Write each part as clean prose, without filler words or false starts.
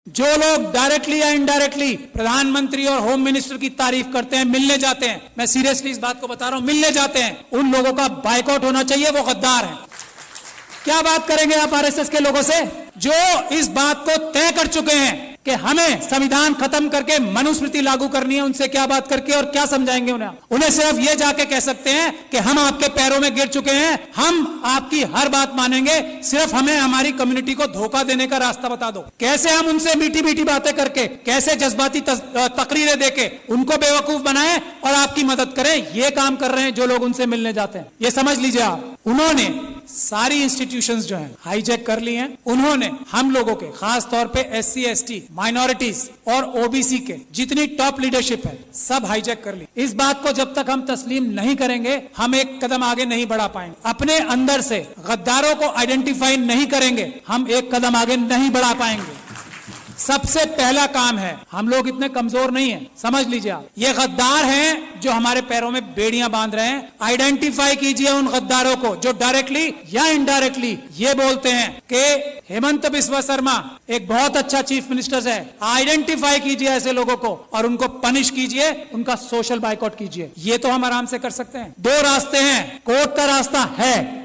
जो लोग डायरेक्टली या इनडायरेक्टली प्रधानमंत्री और होम मिनिस्टर की तारीफ करते हैं, मिलने जाते हैं, मैं सीरियसली इस बात को बता रहा हूं, मिलने जाते हैं, उन लोगों का बायकॉट होना चाहिए, वो गद्दार हैं। क्या बात करेंगे आप आरएसएस के लोगों से जो इस बात को तय कर चुके हैं कि हमें संविधान खत्म करके मनुस्मृति लागू करनी है? उनसे क्या बात करके और क्या समझाएंगे उन्हें सिर्फ ये जाके कह सकते हैं कि हम आपके पैरों में गिर चुके हैं, हम आपकी हर बात मानेंगे, सिर्फ हमें हमारी कम्युनिटी को धोखा देने का रास्ता बता दो। कैसे हम उनसे मीठी मीठी बातें करके, कैसे जज्बाती तकरीरें देके उनको बेवकूफ बनाएं और आपकी मदद करें, ये काम कर रहे हैं जो लोग उनसे मिलने जाते हैं। ये समझ लीजिए आप, उन्होंने सारी इंस्टीट्यूशंस जो हैं हाईजैक कर ली हैं। उन्होंने हम लोगों के, खास तौर पे एससी एसटी, माइनॉरिटीज और ओबीसी के जितनी टॉप लीडरशिप है सब हाईजैक कर ली। इस बात को जब तक हम तस्लीम नहीं करेंगे हम एक कदम आगे नहीं बढ़ा पाएंगे। अपने अंदर से गद्दारों को आइडेंटिफाई नहीं करेंगे हम एक कदम आगे नहीं बढ़ा पाएंगे। सबसे पहला काम है, हम लोग इतने कमजोर नहीं हैं, समझ लीजिए आप, ये गद्दार हैं जो हमारे पैरों में बेड़ियां बांध रहे हैं। आइडेंटिफाई कीजिए उन गद्दारों को जो डायरेक्टली या इनडायरेक्टली ये बोलते हैं कि हेमंत बिस्वा शर्मा एक बहुत अच्छा चीफ मिनिस्टर है। आइडेंटिफाई कीजिए ऐसे लोगों को और उनको पनिश कीजिए, उनका सोशल बाइकआउट कीजिए। ये तो हम आराम से कर सकते हैं। दो रास्ते हैं, कोर्ट का रास्ता है,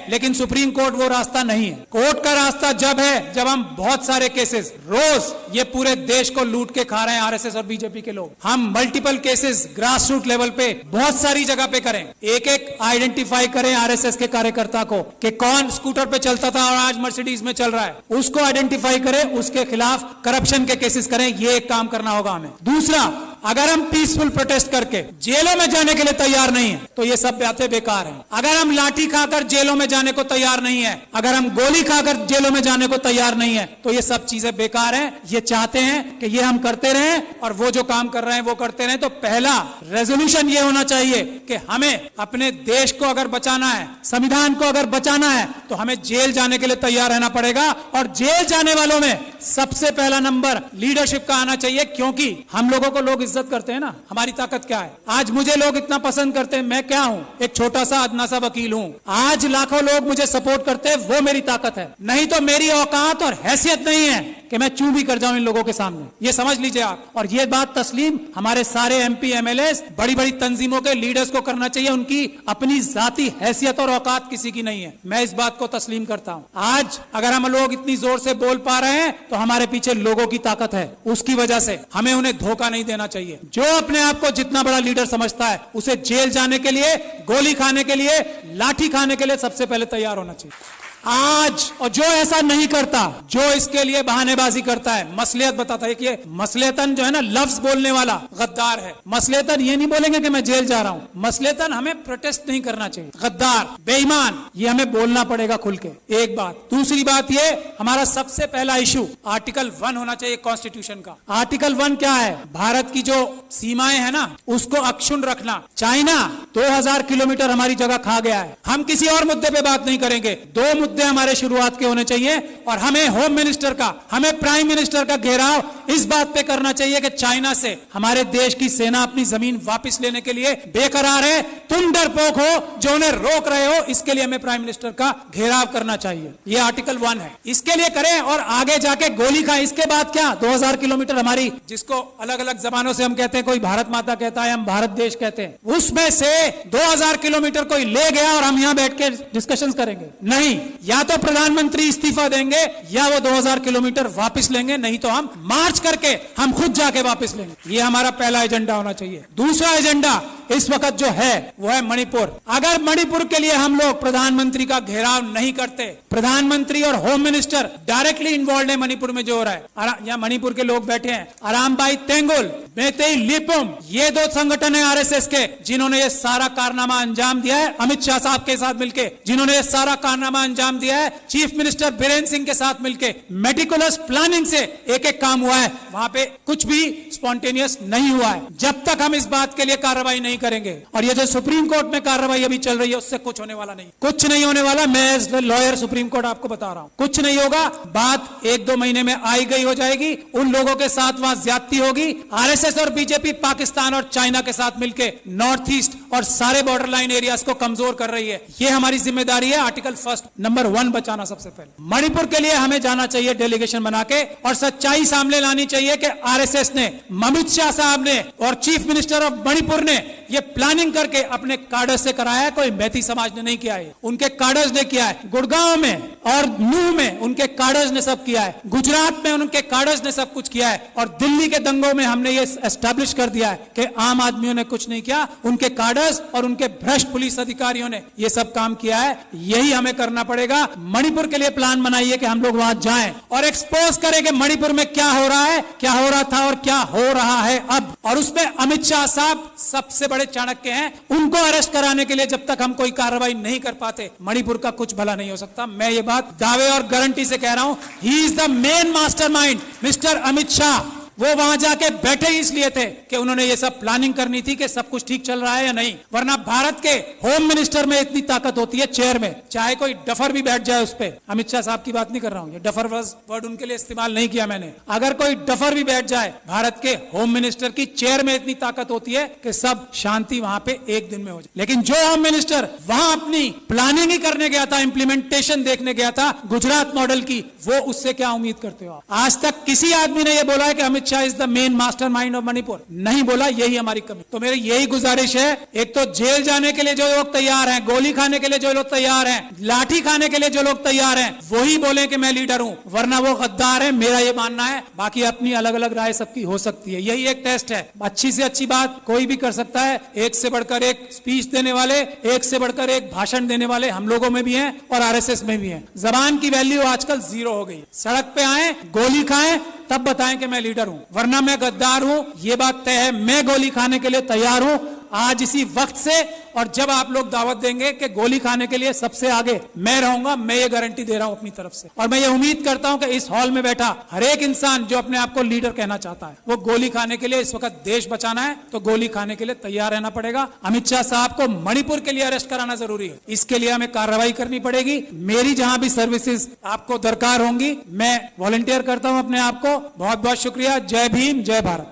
लेकिन सुप्रीम कोर्ट वो रास्ता नहीं है। कोर्ट का रास्ता जब है जब हम बहुत सारे केसेस, रोज ये पूरे देश को लूट के खा रहे हैं आरएसएस और बीजेपी के लोग, हम multiple cases grass root level पे बहुत सारी जगह पे करें, एक एक आइडेंटिफाई करें आरएसएस के कार्यकर्ता को कि कौन स्कूटर पे चलता था और आज मर्सिडीज में चल रहा है, उसको आइडेंटिफाई करें, उसके खिलाफ करप्शन के केसेस करें। ये एक काम करना होगा हमें। दूसरा, अगर हम पीसफुल प्रोटेस्ट करके जेलों में जाने के लिए तैयार नहीं है तो ये सब बातें बेकार हैं। अगर हम लाठी खाकर जेलों में जाने को तैयार नहीं है, अगर हम गोली खाकर जेलों में जाने को तैयार नहीं है तो ये सब चीजें बेकार हैं। ये चाहते हैं कि ये हम करते रहें और वो जो काम कर रहे हैं वो करते रहें। तो पहला रेजोल्यूशन ये होना चाहिए कि हमें अपने देश को अगर बचाना है, संविधान को अगर बचाना है तो हमें जेल जाने के लिए तैयार रहना पड़ेगा। और जेल जाने वालों में सबसे पहला नंबर लीडरशिप का आना चाहिए, क्योंकि हम लोगों को लोग इज्जत करते हैं ना, हमारी ताकत क्या है। आज मुझे लोग इतना पसंद करते हैं, मैं क्या हूं, एक छोटा सा अदना सा वकील हूं। आज लाखों लोग मुझे सपोर्ट करते हैं, वो मेरी ताकत है। नहीं तो मेरी औकात और हैसियत नहीं है कि मैं चूं भी कर जाऊं इन लोगों के सामने। ये समझ लीजिए आप। और ये बात तस्लीम हमारे सारे एमपी एमएलए, बड़ी बड़ी तंजीमों के लीडर्स को करना चाहिए। उनकी अपनी जाती हैसियत और औकात किसी की नहीं है, मैं इस बात को तस्लीम करता हूं। आज अगर हम लोग इतनी जोर से बोल पा रहे हैं तो हमारे पीछे लोगों की ताकत है, उसकी वजह से हमें उन्हें धोखा नहीं देना चाहिए। जो अपने आप को जितना बड़ा लीडर समझता है उसे जेल जाने के लिए, गोली खाने के लिए, लाठी खाने के लिए सबसे पहले तैयार होना चाहिए आज। और जो ऐसा नहीं करता, जो इसके लिए बहानेबाजी करता है, मसलियत बताता है कि मसलियतन जो है ना, लफ्ज बोलने वाला गद्दार है। मसलियतन ये नहीं बोलेंगे कि मैं जेल जा रहा हूं, मसलियतन हमें प्रोटेस्ट नहीं करना चाहिए। गद्दार, बेईमान, ये हमें बोलना पड़ेगा खुल के, एक बात। दूसरी बात, ये हमारा सबसे पहला इशू आर्टिकल 1 होना चाहिए कॉन्स्टिट्यूशन का। आर्टिकल 1 क्या है? भारत की जो सीमाएं है ना उसको अक्षुण्ण रखना। चाइना 2000 किलोमीटर हमारी जगह खा गया है। हम किसी और मुद्दे पे बात नहीं करेंगे, दो मुद्दे हमारे शुरुआत के होने चाहिए। और हमें होम मिनिस्टर का, हमें प्राइम मिनिस्टर का घेराव इस बात पे करना चाहिए कि चाइना से हमारे देश की सेना अपनी जमीन वापस लेने के लिए बेकरार है। तुम डरपोक हो जो उन्हें रोक रहे हो, इसके लिए हमें प्राइम मिनिस्टर का घेराव करना चाहिए। ये आर्टिकल 1 है, इसके लिए करें। और आगे जाके गोली खाएं, इसके बाद क्या? 2000 किलोमीटर हमारी, जिसको अलग अलग जबानों से हम कहते हैं, कोई भारत माता कहता है, हम भारत देश कहते हैं, उसमें से 2000 किलोमीटर कोई ले गया और हम यहां बैठ के डिस्कशन करेंगे? नहीं, या तो प्रधानमंत्री इस्तीफा देंगे या वो 2000 किलोमीटर वापस लेंगे, नहीं तो हम मार्च करके हम खुद जाके वापस लेंगे। ये हमारा पहला एजेंडा होना चाहिए। दूसरा एजेंडा इस वक्त जो है वो है मणिपुर। अगर मणिपुर के लिए हम लोग प्रधानमंत्री का घेराव नहीं करते, प्रधानमंत्री और होम मिनिस्टर डायरेक्टली इन्वॉल्व है मणिपुर में जो हो रहा है, यहाँ मणिपुर के लोग बैठे हैं, अरामबाई तेंगुल, मेतेई लिपुम, ये दो संगठन है आरएसएस के जिन्होंने ये सारा कारनामा अंजाम दिया है। अमित शाह साहब के साथ मिलकर जिन्होंने ये सारा कारनामा अंजाम दिया है, चीफ मिनिस्टर बीरेन सिंह के साथ मिलकर मेटिकुलस प्लानिंग से एक एक काम हुआ है। वहां पे कुछ भी स्पॉन्टेनियस नहीं हुआ है। जब तक हम इस बात के लिए कार्रवाई नहीं नहीं करेंगे। और ये जो सुप्रीम कोर्ट में कार्रवाई अभी चल रही है उससे कुछ होने वाला नहीं, कुछ नहीं होने वाला। मैं एज लॉयर सुप्रीम कोर्ट आपको बता रहा हूं, कुछ नहीं होगा। बात 1-2 महीने में आई गई हो जाएगी। उन लोगों के साथ वहां ज्यादती होगी। आरएसएस और बीजेपी पाकिस्तान और चाइना के साथ मिलकर नॉर्थ ईस्ट और सारे बॉर्डर लाइन एरियाज को कमजोर कर रही है। ये हमारी जिम्मेदारी है। आर्टिकल 1 नंबर 1 बचाना सबसे पहले। मणिपुर के लिए हमें जाना चाहिए डेलीगेशन बना के और सच्चाई सामने लानी चाहिए कि आरएसएस ने, अमित शाह साहब ने और चीफ मिनिस्टर ऑफ मणिपुर ने ये प्लानिंग करके अपने कार्डर्स से कराया है। कोई मैती समाज ने नहीं किया है, उनके कार्डर्स ने किया है। गुड़गांव में और नूह में उनके कार्डर्स ने सब किया है। गुजरात में उनके कार्डर्स ने सब कुछ किया है। और दिल्ली के दंगों में हमने ये एस्टैब्लिश कर दिया है कि आम आदमियों ने कुछ नहीं किया, उनके कार्डर्स और उनके भ्रष्ट पुलिस अधिकारियों ने ये सब काम किया है। यही हमें करना पड़ेगा। मणिपुर के लिए प्लान बनाइए कि हम लोग वहां जाएं और एक्सपोज करें कि मणिपुर में क्या हो रहा है, क्या हो रहा था और क्या हो रहा है अब। और उसमें अमित शाह साहब सबसे बड़े चाणक्य हैं। उनको अरेस्ट कराने के लिए जब तक हम कोई कार्रवाई नहीं कर पाते, मणिपुर का कुछ भला नहीं हो सकता। मैं ये बात दावे और गारंटी से कह रहा हूं। He is the main mastermind, mister Amit Shah. वो वहां जाके बैठे ही इसलिए थे कि उन्होंने ये सब प्लानिंग करनी थी कि सब कुछ ठीक चल रहा है या नहीं। वरना भारत के होम मिनिस्टर में इतनी ताकत होती है चेयर में, चाहे कोई डफर भी बैठ जाए उस पे। अमित शाह साहब की बात नहीं कर रहा हूं, ये डफर वर्ड उनके लिए इस्तेमाल नहीं किया मैंने। अगर कोई डफर भी बैठ जाए, भारत के होम मिनिस्टर की चेयर में इतनी ताकत होती है कि सब शांति वहां पे एक दिन में हो जाए। लेकिन जो होम मिनिस्टर वहां अपनी प्लानिंग ही करने गया था, इंप्लीमेंटेशन देखने गया था गुजरात मॉडल की, वो उससे क्या उम्मीद करते हो? आज तक किसी आदमी ने यह बोला है कि Amit Shah is the main mastermind of Manipur? नहीं बोला। यही हमारी कमी। तो मेरी यही गुजारिश है, एक तो जेल जाने के लिए जो लोग तैयार हैं, गोली खाने के लिए जो लोग तैयार हैं, लाठी खाने के लिए जो लोग तैयार हैं, वही बोले कि मैं लीडर हूं, वरना वो गद्दार है। मेरा ये मानना है। बाकी अपनी अलग अलग राय सबकी हो सकती है। यही एक टेस्ट है। अच्छी से अच्छी बात कोई भी कर सकता है। एक से बढ़कर एक स्पीच देने वाले, एक से बढ़कर एक भाषण देने वाले हम लोगों में भी हैं और आरएसएस में भी हैं। जबान की वैल्यू आजकल 0 हो गई। सड़क पे आए, गोली खाएं, तब बताएं कि मैं लीडर हूं, वरना मैं गद्दार हूं। ये बात तय है। मैं गोली खाने के लिए तैयार हूं आज इसी वक्त से। और जब आप लोग दावत देंगे कि गोली खाने के लिए सबसे आगे मैं रहूंगा, मैं ये गारंटी दे रहा हूं अपनी तरफ से। और मैं ये उम्मीद करता हूं कि इस हॉल में बैठा हर एक इंसान जो अपने आप को लीडर कहना चाहता है, वो गोली खाने के लिए, इस वक्त देश बचाना है तो गोली खाने के लिए तैयार रहना पड़ेगा। अमित शाह साहब को मणिपुर के लिए अरेस्ट कराना जरूरी है। इसके लिए हमें कार्रवाई करनी पड़ेगी। मेरी जहां भी सर्विसेज आपको दरकार होंगी, मैं वॉलंटियर करता हूं अपने आप को। बहुत बहुत शुक्रिया। जय भीम, जय Bharat.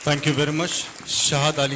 Thank you very much. Shahid Ali.